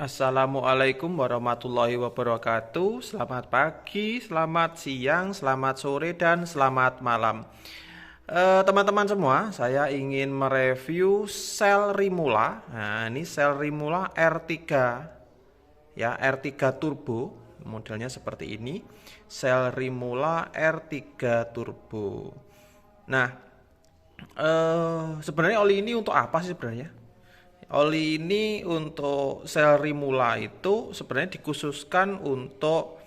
Assalamualaikum warahmatullahi wabarakatuh. Selamat pagi, selamat siang, selamat sore, dan selamat malam. Teman-teman semua, saya ingin mereview sel Rimula. Nah, ini sel Rimula R3 ya, R3 Turbo. Modelnya seperti ini. Sel Rimula R3 Turbo. Nah, sebenarnya oli ini untuk apa sih sebenarnya? Oli ini untuk sel Rimula itu sebenarnya dikhususkan untuk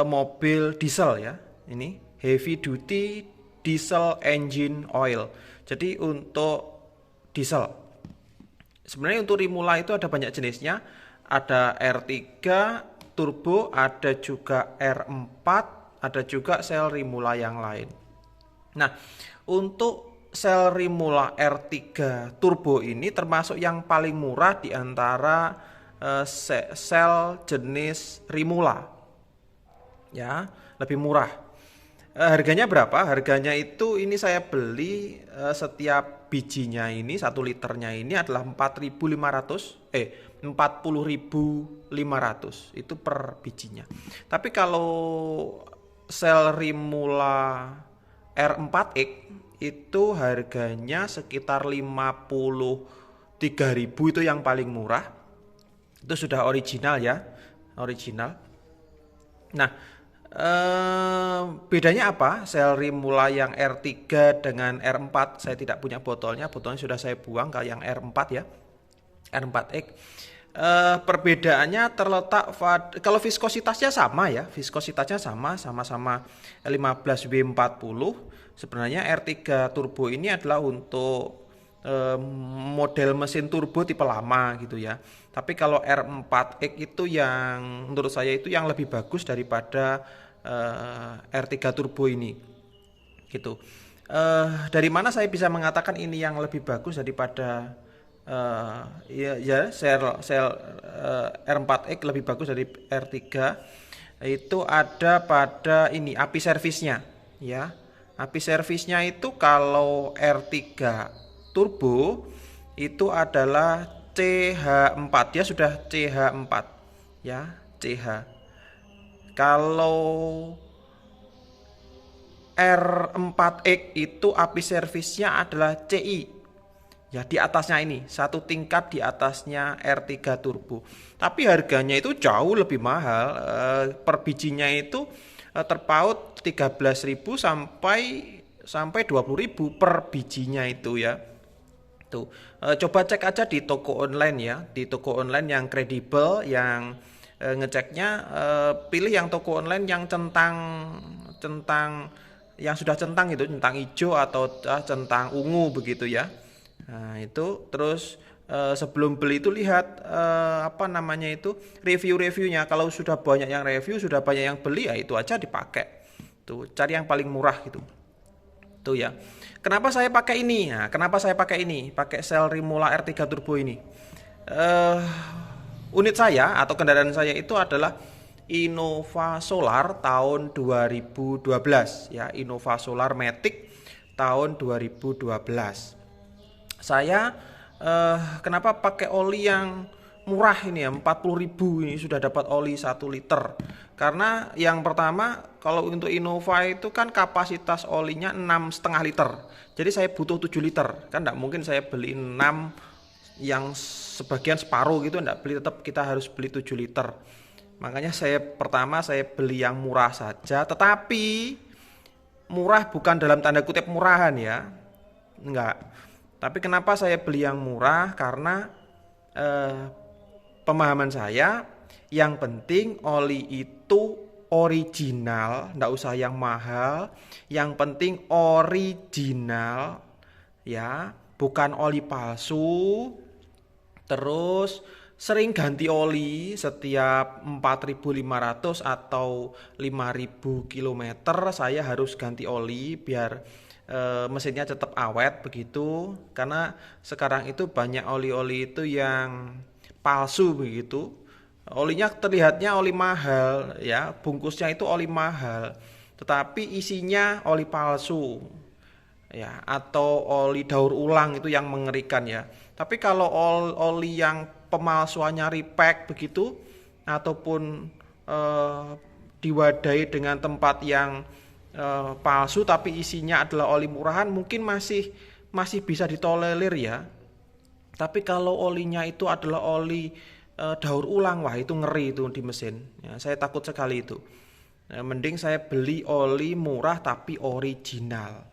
mobil diesel ya. Ini heavy duty diesel engine oil. Jadi untuk diesel. Sebenarnya untuk Rimula itu ada banyak jenisnya. Ada R3 turbo, ada juga R4, ada juga sel Rimula yang lain. Nah, untuk sel Rimula R3 Turbo ini termasuk yang paling murah di antara sel jenis Rimula. Ya, lebih murah. Harganya berapa? Harganya itu ini saya beli setiap bijinya ini 1 liternya ini adalah 40.500 itu per bijinya. Tapi kalau sel Rimula R4X itu harganya sekitar 53.000, itu yang paling murah. Itu sudah original ya, original. Nah, bedanya apa sel Rimula yang R3 dengan R4? Saya tidak punya botolnya sudah saya buang ke yang R4 ya, R4X. Perbedaannya terletak kalau viskositasnya sama ya, sama-sama 15W40. Sebenarnya R3 Turbo ini adalah untuk model mesin turbo tipe lama gitu ya. Tapi kalau R4X itu yang menurut saya itu yang lebih bagus daripada R3 Turbo ini gitu. Dari mana saya bisa mengatakan ini yang lebih bagus daripada sel R4X lebih bagus dari R3? Itu ada pada ini api servisnya ya. Api servisnya itu kalau R3 Turbo itu adalah CH4, dia sudah CH4 ya, CH. Kalau R4X itu api servisnya adalah CI. Ya, di atasnya ini, satu tingkat di atasnya R3 Turbo. Tapi harganya itu jauh lebih mahal. Per bijinya itu terpaut 13.000 sampai 20.000 per bijinya itu ya. Tuh, coba cek aja di toko online ya, di toko online yang kredibel, yang ngeceknya pilih yang toko online yang centang yang sudah centang gitu, centang hijau atau centang ungu begitu ya. Nah, itu terus sebelum beli itu lihat review-reviewnya. Kalau sudah banyak yang review, sudah banyak yang beli, ya itu aja dipakai. Tuh, cari yang paling murah gitu. Tuh ya. Kenapa saya pakai ini? Nah, kenapa saya pakai ini? Pakai sel Rimula R3 Turbo ini. Unit saya atau kendaraan saya itu adalah Innova Solar tahun 2012 ya, Innova Solar Matic tahun 2012. Saya kenapa pakai oli yang murah ini ya, 40.000 ini sudah dapat oli 1 liter. Karena yang pertama, kalau untuk Innova itu kan kapasitas olinya 6,5 liter. Jadi saya butuh 7 liter. Kan enggak mungkin saya beli 6 yang sebagian separuh gitu, enggak beli, tetap kita harus beli 7 liter. Makanya saya beli yang murah saja, tetapi murah bukan dalam tanda kutip murahan ya. Enggak. Tapi kenapa saya beli yang murah? Karena pemahaman saya, yang penting oli itu original, nggak usah yang mahal. Yang penting original, ya, bukan oli palsu. Terus sering ganti oli setiap 4.500 atau 5.000 kilometer saya harus ganti oli biar mesinnya tetap awet begitu. Karena sekarang itu banyak oli-oli itu yang palsu begitu. Olinya terlihatnya oli mahal ya, bungkusnya itu oli mahal, tetapi isinya oli palsu ya, atau oli daur ulang, itu yang mengerikan ya. Tapi kalau oli yang pemalsuannya repack begitu, ataupun diwadahi dengan tempat yang palsu tapi isinya adalah oli murahan, mungkin masih bisa ditolerir ya. Tapi kalau olinya itu adalah oli daur ulang, wah itu ngeri itu di mesin ya, saya takut sekali itu. Mending saya beli oli murah tapi original.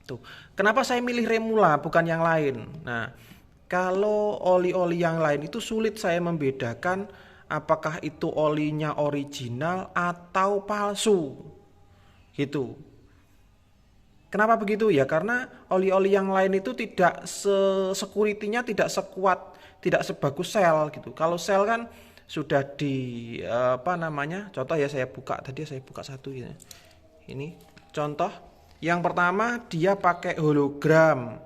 Tuh. Kenapa saya milih Remula bukan yang lain? Nah, kalau oli-oli yang lain itu sulit saya membedakan apakah itu olinya original atau palsu. Gitu. Kenapa begitu? Ya karena oli-oli yang lain itu tidak security-nya tidak sekuat, tidak sebagus Shell gitu. Kalau Shell kan sudah di contoh ya, saya buka satu ya. Ini contoh yang pertama, dia pakai hologram.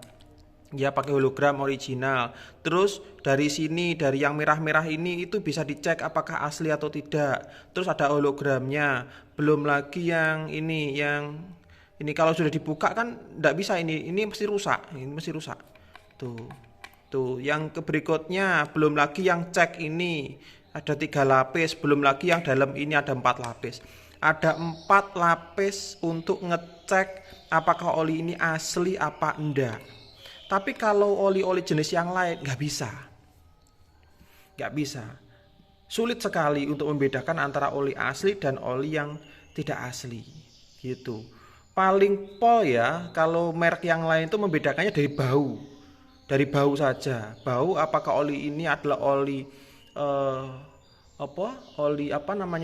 Dia pakai hologram original. Terus dari sini, dari yang merah-merah ini itu bisa dicek apakah asli atau tidak. Terus ada hologramnya. Belum lagi yang ini kalau sudah dibuka kan enggak bisa, ini mesti rusak. Ini mesti rusak. Tuh, yang berikutnya belum lagi yang cek ini. Ada 3 lapis, belum lagi yang dalam ini ada 4 lapis. Ada 4 lapis untuk ngecek apakah oli ini asli apa enggak. Tapi kalau oli-oli jenis yang lain nggak bisa. Sulit sekali untuk membedakan antara oli asli dan oli yang tidak asli. Gitu. Paling pol ya, kalau merek yang lain itu membedakannya dari bau. Dari bau saja. Bau apakah oli ini adalah oli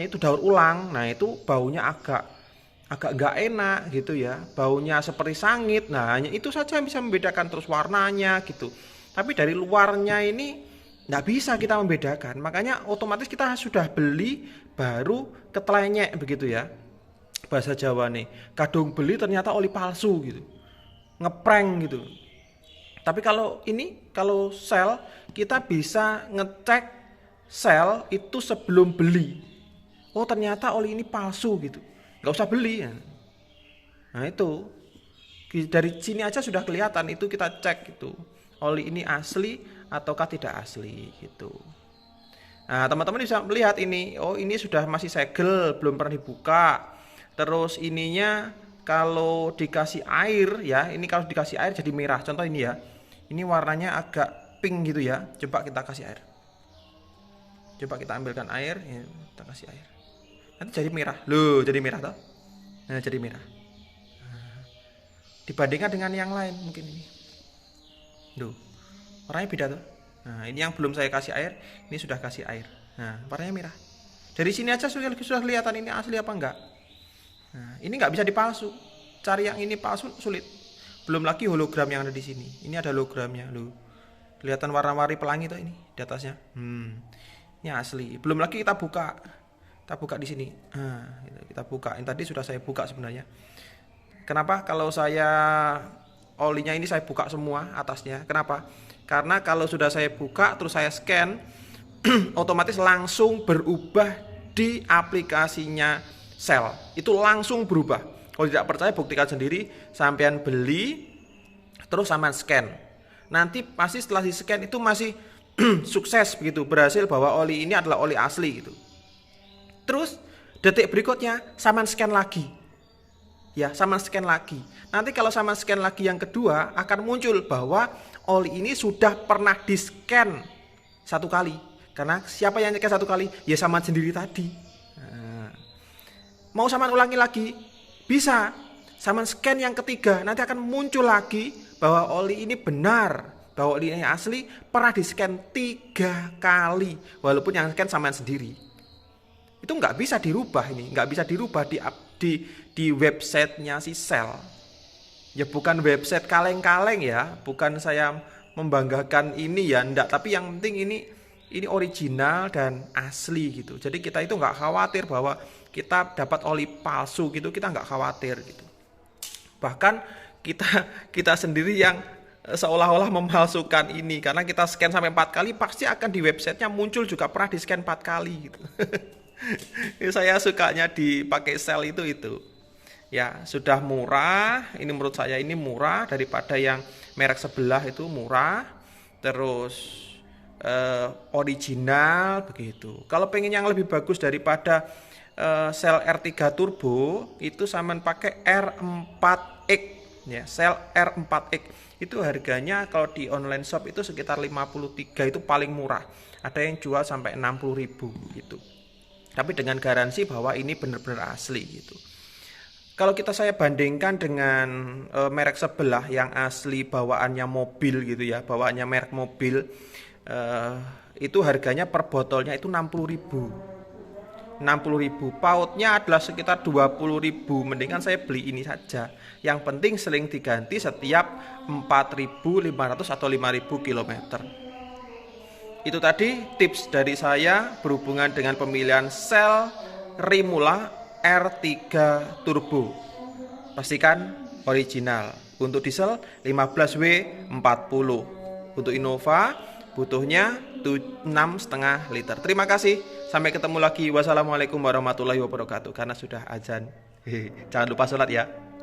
itu daur ulang. Nah, itu baunya agak nggak enak gitu ya, baunya seperti sangit. Nah, hanya itu saja yang bisa membedakan, terus warnanya gitu. Tapi dari luarnya ini nggak bisa kita membedakan, makanya otomatis kita sudah beli baru ketelenyek begitu ya, bahasa Jawa nih, kadung beli ternyata oli palsu gitu, ngeprank gitu. Tapi kalau Shell, kita bisa ngecek Shell itu sebelum beli. Oh ternyata oli ini palsu gitu, nggak usah beli ya. Nah itu dari sini aja sudah kelihatan, itu kita cek itu oli ini asli ataukah tidak asli gitu. Nah teman-teman bisa melihat ini, oh ini sudah masih segel, belum pernah dibuka. Terus ininya kalau dikasih air ya, ini kalau dikasih air jadi merah. Contoh ini ya, ini warnanya agak pink gitu ya. Coba kita kasih air. Coba kita ambilkan air, ya, kita kasih air. Nanti jadi merah. Loh, jadi merah toh? Nah, jadi merah. Nah, dibandingkan dengan yang lain mungkin ini. Loh, warnanya beda tuh. Nah, ini yang belum saya kasih air, ini sudah kasih air. Nah, warnanya merah. Dari sini aja sudah kelihatan ini asli apa enggak. Nah, ini enggak bisa dipalsu. Cari yang ini palsu sulit. Belum lagi hologram yang ada di sini. Ini ada hologramnya, loh. Kelihatan warna-warni pelangi tuh ini di atasnya. Ini asli. Belum lagi kita buka di sini. Nah, kita buka. Ini tadi sudah saya buka sebenarnya. Kenapa kalau saya olinya ini saya buka semua atasnya? Kenapa? Karena kalau sudah saya buka terus saya scan, otomatis langsung berubah di aplikasinya Shell. Itu langsung berubah. Kalau tidak percaya buktikan sendiri, sampean beli terus sampean scan. Nanti pasti setelah di scan itu masih sukses begitu, berhasil bahwa oli ini adalah oli asli gitu. Terus detik berikutnya sampean scan lagi. Ya, sampean scan lagi. Nanti kalau sampean scan lagi yang kedua akan muncul bahwa oli ini sudah pernah di-scan 1 kali. Karena siapa yang scan 1 kali? Ya sampean sendiri tadi. Nah, mau sampean ulangi lagi? Bisa. Sampean scan yang ketiga, nanti akan muncul lagi bahwa oli ini benar, bahwa oli ini asli, pernah di-scan 3 kali, walaupun yang scan sampean sendiri. Itu nggak bisa dirubah ini, nggak bisa dirubah di websitenya si Shell. Ya bukan website kaleng-kaleng ya, bukan saya membanggakan ini ya, enggak. Tapi yang penting ini original dan asli gitu. Jadi kita itu nggak khawatir bahwa kita dapat oli palsu gitu, kita nggak khawatir gitu. Bahkan kita sendiri yang seolah-olah memalsukan ini, karena kita scan sampai 4 kali pasti akan di websitenya muncul juga pernah di scan 4 kali gitu. Saya sukanya dipakai Shell itu ya, sudah murah. Ini menurut saya ini murah daripada yang merek sebelah itu murah. Terus original begitu. Kalau pengen yang lebih bagus daripada sel R3 turbo, itu sampean pakai R4X ya, sel R4X itu harganya kalau di online shop itu sekitar 53, itu paling murah. Ada yang jual sampai 60.000 gitu. Tapi dengan garansi bahwa ini benar-benar asli gitu. Kalau saya bandingkan dengan merek sebelah yang asli bawaannya mobil gitu ya, bawaannya merek mobil, itu harganya per botolnya itu 60.000. Pautnya adalah sekitar 20.000. Mendingan saya beli ini saja. Yang penting seling diganti setiap 4.500 atau 5.000 km. Itu tadi tips dari saya berhubungan dengan pemilihan sel Rimula R3 Turbo. Pastikan original. Untuk diesel 15W40. Untuk Innova butuhnya 6,5 liter. Terima kasih. Sampai ketemu lagi. Wassalamualaikum warahmatullahi wabarakatuh. Karena sudah azan. Jangan lupa sholat ya.